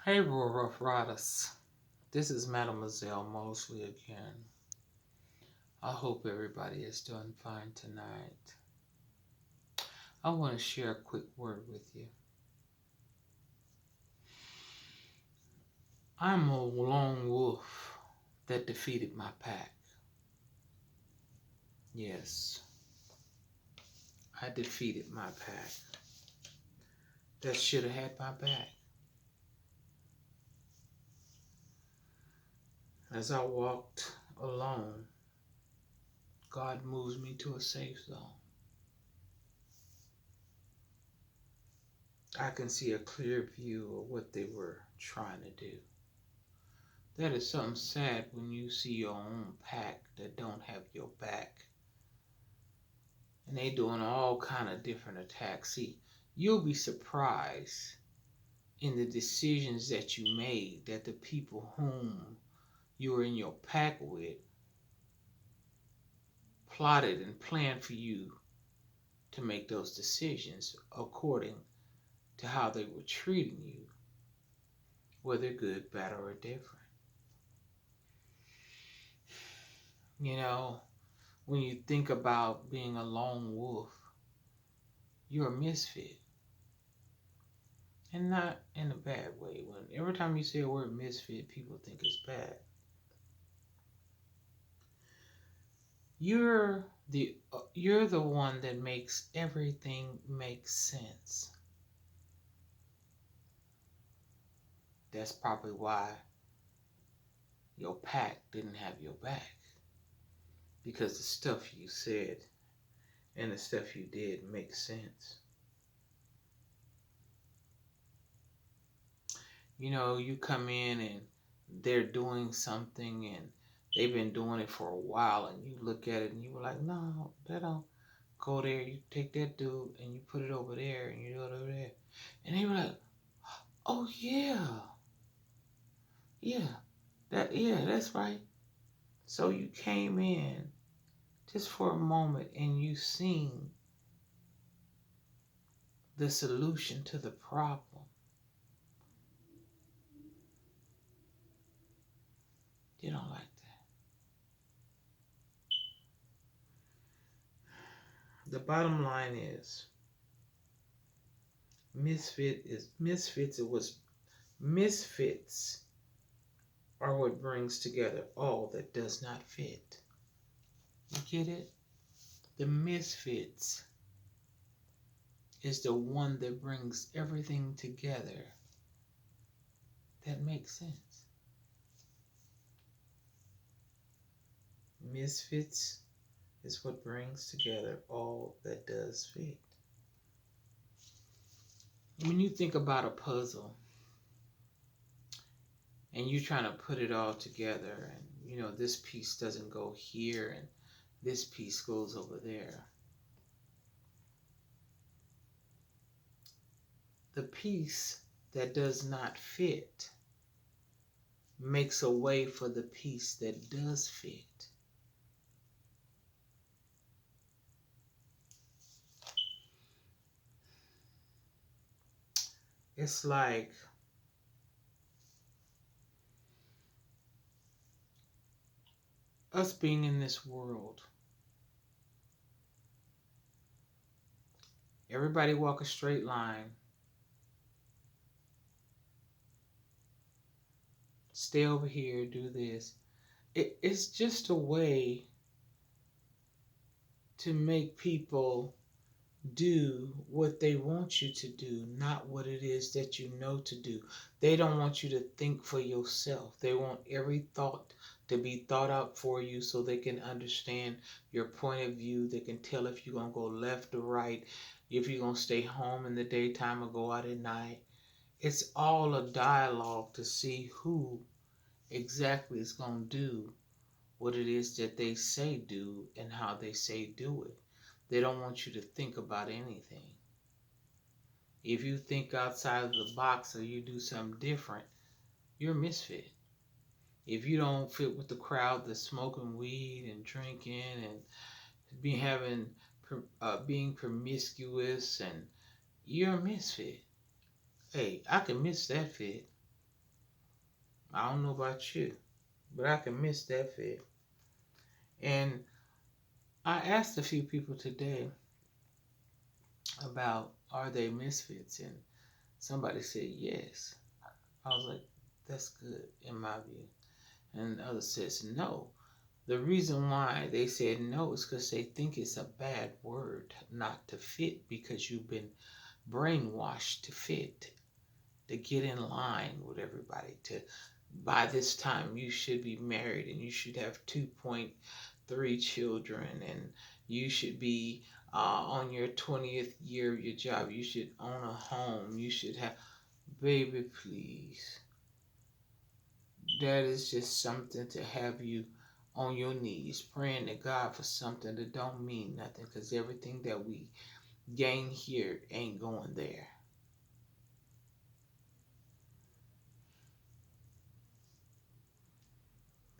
Hey, Rough Riders. This is Mademoiselle Mosley again. I hope everybody is doing fine tonight. I want to share a quick word with you. I'm a lone wolf that defeated my pack. Yes, I defeated my pack that should have had my back. As I walked alone, God moves me to a safe zone. I can see a clear view of what they were trying to do. That is something sad when you see your own pack that don't have your back. And they doing all kind of different attacks. See, you'll be surprised in the decisions that you made that the people whom you were in your pack with plotted and planned for you to make those decisions according to how they were treating you, whether good, bad, or different. You know, when you think about being a lone wolf, you're a misfit. And not in a bad way. When every time you say a word misfit, people think it's bad. You're the one that makes everything make sense. That's probably why your pack didn't have your back. Because the stuff you said and the stuff you did makes sense. You know, you come in and they're doing something and they've been doing it for a while and you look at it and you were like, no, that don't go there. You take that dude and you put it over there and you do it over there. And they were like, oh yeah, yeah, that's right. So you came in just for a moment and you seen the solution to the problem. You don't like that. The bottom line is misfits are what brings together all that does not fit. You get it? The misfits is the one that brings everything together that makes sense. Misfits is what brings together all that does fit. When you think about a puzzle and you're trying to put it all together and this piece doesn't go here and this piece goes over there, the piece that does not fit makes a way for the piece that does fit. It's like us being in this world. Everybody walk a straight line. Stay over here, do this. It's just a way to make people do what they want you to do, not what it is that you know to do. They don't want you to think for yourself. They want every thought to be thought out for you so they can understand your point of view. They can tell if you're going to go left or right, if you're going to stay home in the daytime or go out at night. It's all a dialogue to see who exactly is going to do what it is that they say do and how they say do it. They don't want you to think about anything. If you think outside of the box or you do something different, you're a misfit. If you don't fit with the crowd that's smoking weed and drinking and being promiscuous, and you're a misfit. Hey, I can miss that fit. I don't know about you, but I can miss that fit. And I asked a few people today about are they misfits, and somebody said yes. I was like, that's good in my view. And the other says no. The reason why they said no is because they think it's a bad word not to fit because you've been brainwashed to fit, to get in line with everybody, to by this time you should be married and you should have 2.3 children and you should be on your 20th year of your job. You should own a home. You should have, baby, please. That is just something to have you on your knees praying to God for something that don't mean nothing because everything that we gain here ain't going there.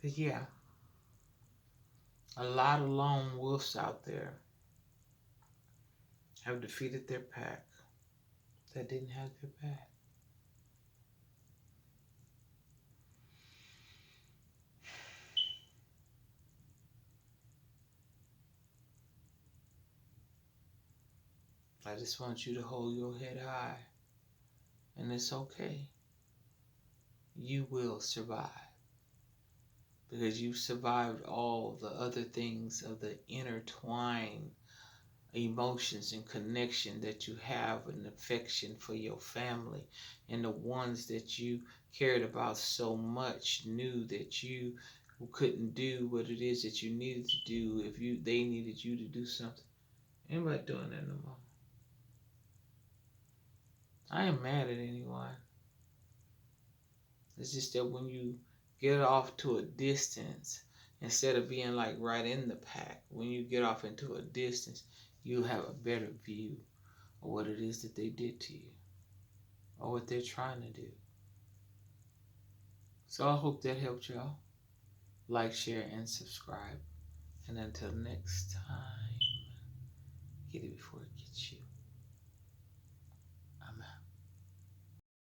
But yeah, a lot of lone wolves out there have defeated their pack that didn't have their back. I just want you to hold your head high, and it's okay. You will survive because you survived all the other things of the intertwined emotions and connection that you have and affection for your family and the ones that you cared about so much knew that you couldn't do what it is that you needed to do if you they needed you to do something. Anybody doing that no more? I ain't mad at anyone. It's just that when you get off to a distance, instead of being like right in the pack, when you get off into a distance, you have a better view of what it is that they did to you or what they're trying to do. So I hope that helped y'all. Like, share, and subscribe. And until next time, get it before it gets you.